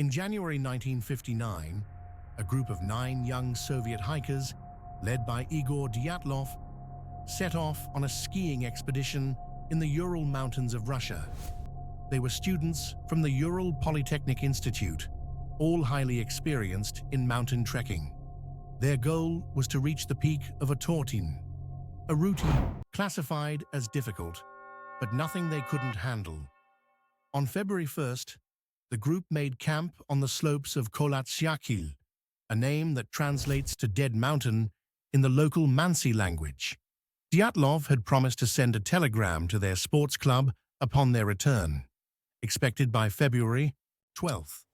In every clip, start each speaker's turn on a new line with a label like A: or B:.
A: In January 1959, a group of 9 young Soviet hikers, led by Igor Dyatlov, set off on a skiing expedition in the Ural Mountains of Russia. They were students from the Ural Polytechnic Institute, all highly experienced in mountain trekking. Their goal was to reach the peak of a Tortin, a route classified as difficult, but nothing they couldn't handle. On February 1st, the group made camp on the slopes of Kholat Syakhl, a name that translates to Dead Mountain in the local Mansi language. Dyatlov had promised to send a telegram to their sports club upon their return, expected by February 12th.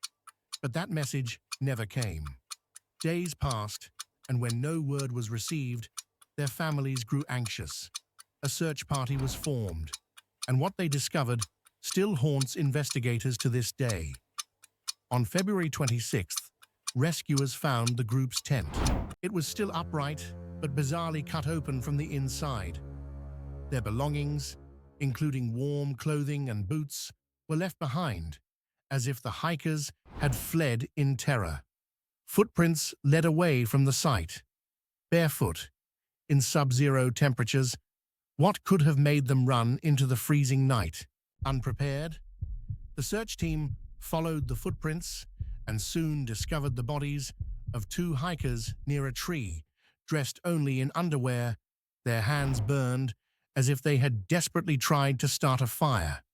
A: But that message never came. Days passed, and when no word was received, their families grew anxious. A search party was formed, and what they discovered still haunts investigators to this day. On February 26th, rescuers found the group's tent. It was still upright, but bizarrely cut open from the inside. Their belongings, including warm clothing and boots, were left behind, as if the hikers had fled in terror. Footprints led away from the site. Barefoot, in sub-zero temperatures, what could have made them run into the freezing night? Unprepared, the search team followed the footprints and soon discovered the bodies of 2 hikers near a tree, dressed only in underwear, their hands burned as if they had desperately tried to start a fire.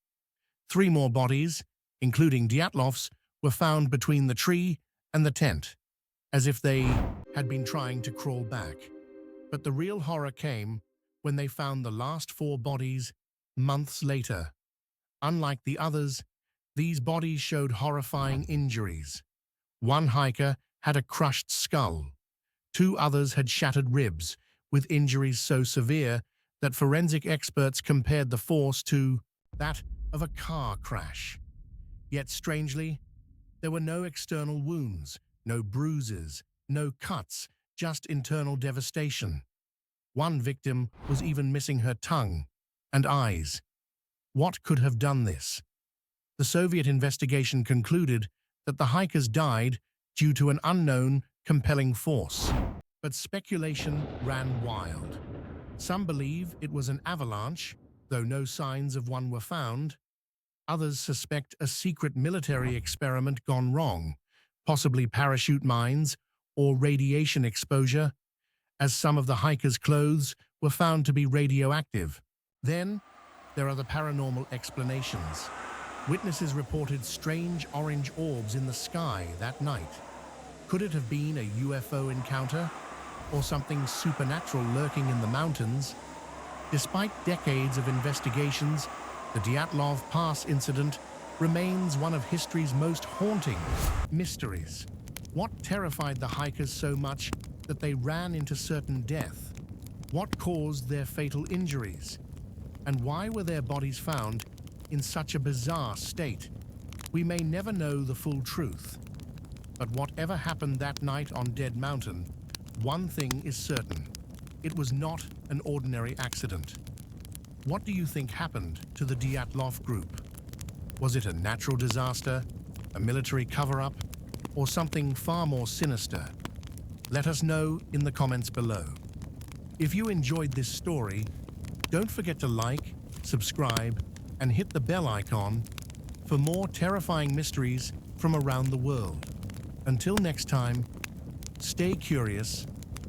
A: 3 more bodies, including Dyatlov's, were found between the tree and the tent, as if they had been trying to crawl back. But the real horror came when they found the last 4 bodies months later. Unlike the others, these bodies showed horrifying injuries. 1 hiker had a crushed skull. 2 others had shattered ribs, with injuries so severe that forensic experts compared the force to that of a car crash. Yet strangely, there were no external wounds, no bruises, no cuts, just internal devastation. 1 victim was even missing her tongue and eyes. What could have done this? The Soviet investigation concluded that the hikers died due to an unknown, compelling force. But speculation ran wild. Some believe it was an avalanche, though no signs of one were found. Others suspect a secret military experiment gone wrong, possibly parachute mines or radiation exposure, as some of the hikers' clothes were found to be radioactive. Then, there are the paranormal explanations. Witnesses reported strange orange orbs in the sky that night. Could it have been a UFO encounter or something supernatural lurking in the mountains? Despite decades of investigations, the Dyatlov Pass Incident remains one of history's most haunting mysteries. What terrified the hikers so much that they ran into certain death? What caused their fatal injuries? And why were their bodies found in such a bizarre state? We may never know the full truth. But whatever happened that night on Dead Mountain, one thing is certain. It was not an ordinary accident. What do you think happened to the Dyatlov group? Was it a natural disaster, a military cover-up, or something far more sinister? Let us know in the comments below. If you enjoyed this story, don't forget to like, subscribe, and hit the bell icon for more terrifying mysteries from around the world. Until next time, stay curious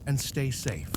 A: and stay safe.